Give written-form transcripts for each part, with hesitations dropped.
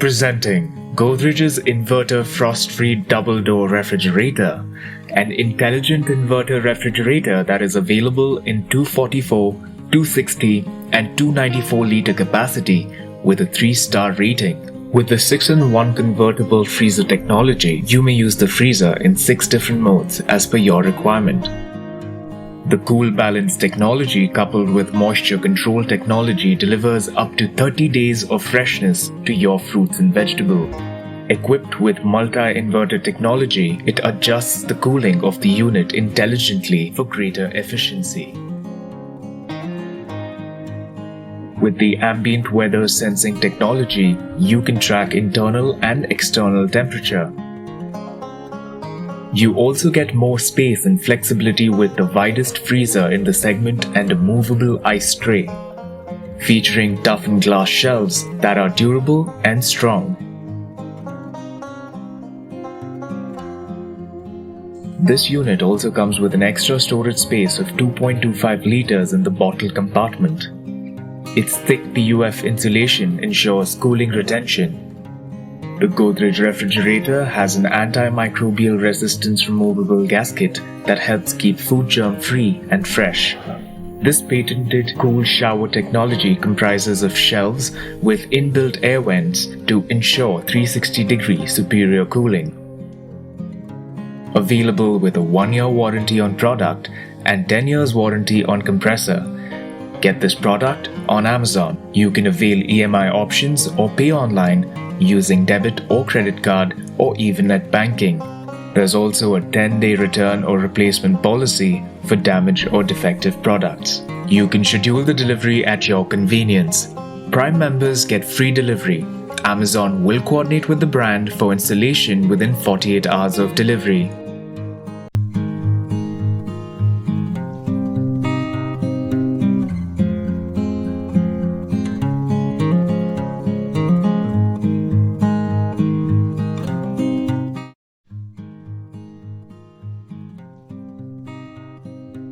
Presenting Godrej's Inverter Frost-Free Double Door Refrigerator, an intelligent inverter refrigerator that is available in 244, 260 and 294 liter capacity with a 3-star rating. With the 6-in-1 convertible freezer technology, you may use the freezer in 6 different modes as per your requirement. The Cool Balance technology coupled with moisture control technology delivers up to 30 days of freshness to your fruits and vegetables. Equipped with multi-inverter technology, it adjusts the cooling of the unit intelligently for greater efficiency. With the ambient weather sensing technology, you can track internal and external temperature. You also get more space and flexibility with the widest freezer in the segment and a movable ice tray, featuring toughened glass shelves that are durable and strong. This unit also comes with an extra storage space of 2.25 liters in the bottle compartment. Its thick PUF insulation ensures cooling retention. The Godrej refrigerator has an antimicrobial resistance removable gasket that helps keep food germ-free and fresh. This patented cool shower technology comprises of shelves with inbuilt air vents to ensure 360-degree superior cooling. Available with a 1-year warranty on product and 10 years warranty on compressor. Get this product on Amazon. You can avail EMI options or pay online using debit or credit card or even net banking. There's also a 10-day return or replacement policy for damaged or defective products. You can schedule the delivery at your convenience. Prime members get free delivery. Amazon will coordinate with the brand for installation within 48 hours of delivery.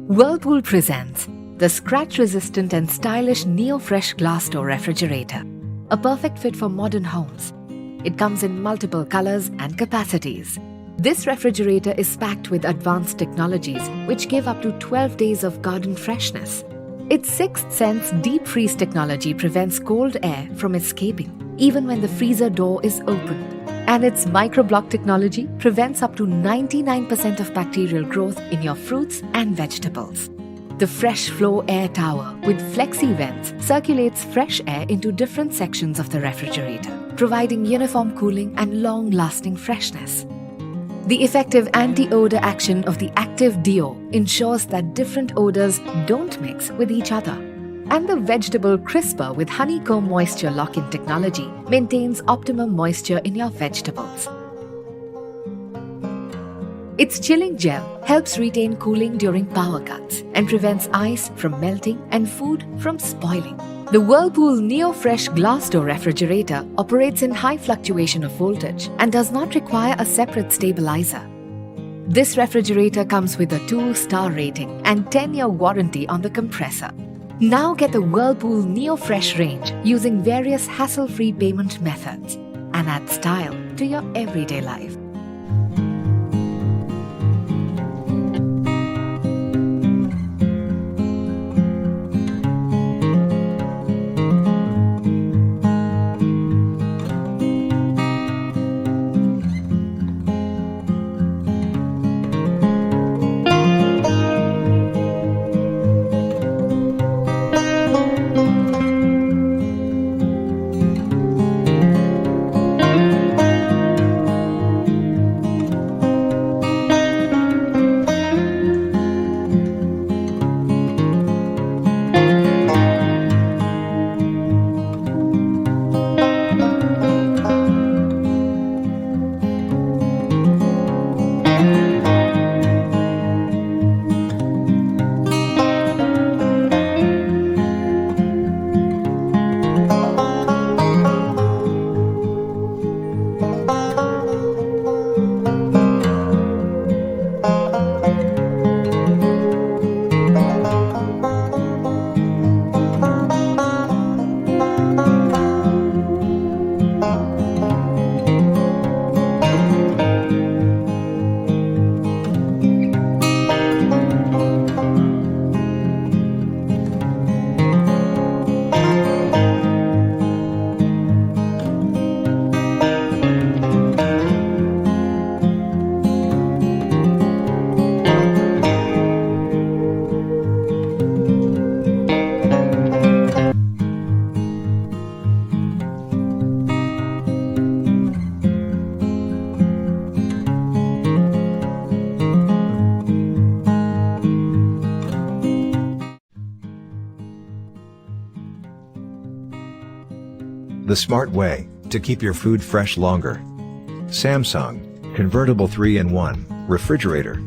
Whirlpool presents the scratch-resistant and stylish NeoFresh glass door refrigerator, a perfect fit for modern homes. It comes in multiple colors and capacities. This refrigerator is packed with advanced technologies which give up to 12 days of garden freshness. Its 6th sense deep freeze technology prevents cold air from escaping even when the freezer door is open. And its microblock technology prevents up to 99% of bacterial growth in your fruits and vegetables. The Fresh Flow Air Tower with flexi vents circulates fresh air into different sections of the refrigerator, providing uniform cooling and long-lasting freshness. The effective anti-odor action of the active deo ensures that different odors don't mix with each other. And the vegetable crisper with honeycomb moisture lock-in technology maintains optimum moisture in your vegetables. Its chilling gel helps retain cooling during power cuts and prevents ice from melting and food from spoiling. The Whirlpool NeoFresh glass door refrigerator operates in high fluctuation of voltage and does not require a separate stabilizer. This refrigerator comes with a 2-star rating and 10-year warranty on the compressor. Now get the Whirlpool NeoFresh range using various hassle-free payment methods and add style to your everyday life. the smart way to keep your food fresh longer. Samsung Convertible 3-in-1 Refrigerator.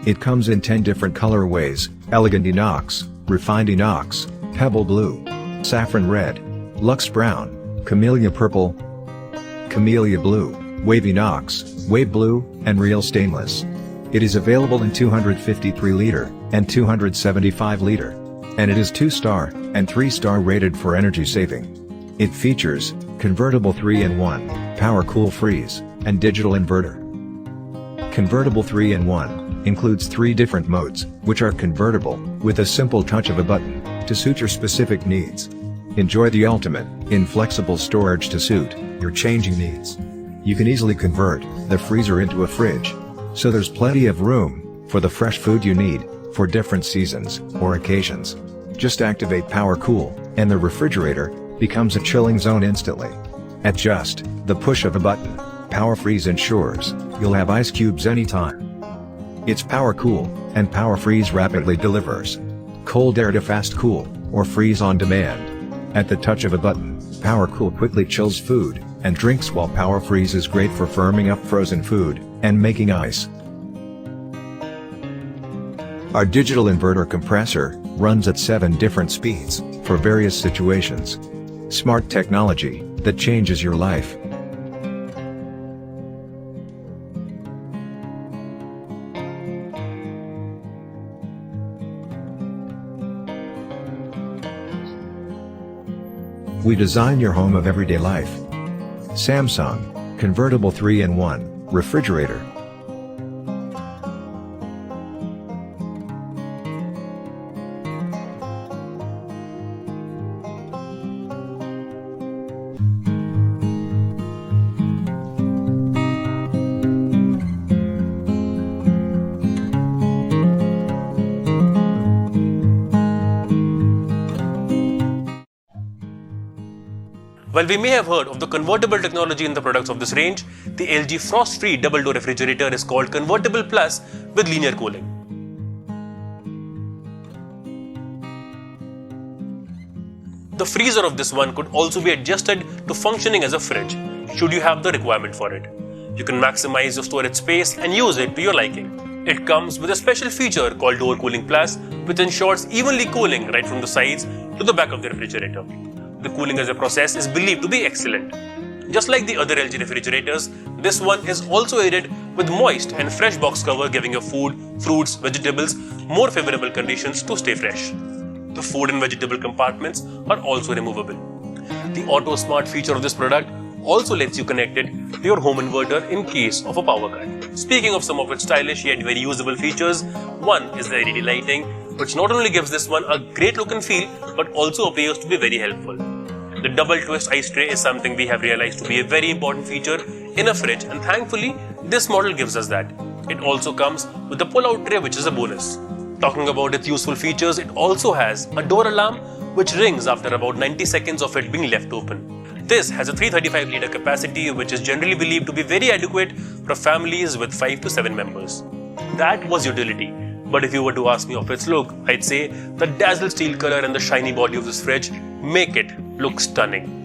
It comes in 10 different colorways: Elegant Inox, Refined Inox, Pebble Blue, Saffron Red, Luxe Brown, Camellia Purple, Camellia Blue, Wave Inox, Wave Blue, and Real Stainless. It is available in 253-liter and 275-liter. And it is 2-star and 3-star rated for energy saving. It features convertible 3-in-1, power cool freeze, and digital inverter. Convertible 3-in-1 includes 3 different modes, which are convertible with a simple touch of a button to suit your specific needs. Enjoy the ultimate in flexible storage to suit your changing needs. You can easily convert the freezer into a fridge, so there's plenty of room for the fresh food you need for different seasons or occasions. Just activate Power Cool, and the refrigerator becomes a chilling zone instantly. At just the push of a button, Power Freeze ensures you'll have ice cubes anytime. It's Power Cool, and Power Freeze rapidly delivers cold air to fast cool, or freeze on demand. At the touch of a button, Power Cool quickly chills food and drinks, while Power Freeze is great for firming up frozen food and making ice. Our digital inverter compressor runs at 7 different speeds for various situations. Smart technology that changes your life. We design your home of everyday life. Samsung Convertible 3-in-1 Refrigerator. While we may have heard of the convertible technology in the products of this range, the LG frost-free double-door refrigerator is called Convertible Plus with linear cooling. The freezer of this one could also be adjusted to functioning as a fridge, should you have the requirement for it. You can maximize your storage space and use it to your liking. It comes with a special feature called Door Cooling Plus, which ensures evenly cooling right from the sides to the back of the refrigerator. The cooling as a process is believed to be excellent. Just like the other LG refrigerators, this one is also aided with moist and fresh box cover, giving your food, fruits, vegetables more favorable conditions to stay fresh. The food and vegetable compartments are also removable. The Auto Smart feature of this product also lets you connect it to your home inverter in case of a power cut. Speaking of some of its stylish yet very usable features, one is the LED lighting, which not only gives this one a great look and feel, but also appears to be very helpful. The double twist ice tray is something we have realized to be a very important feature in a fridge, and thankfully this model gives us that. It also comes with the pull-out tray, which is a bonus. Talking about its useful features, it also has a door alarm which rings after about 90 seconds of it being left open. This has a 335-liter capacity, which is generally believed to be very adequate for families with 5 to 7 members. That was utility. But if you were to ask me of its look, I'd say the dazzle steel color and the shiny body of this fridge make it look stunning.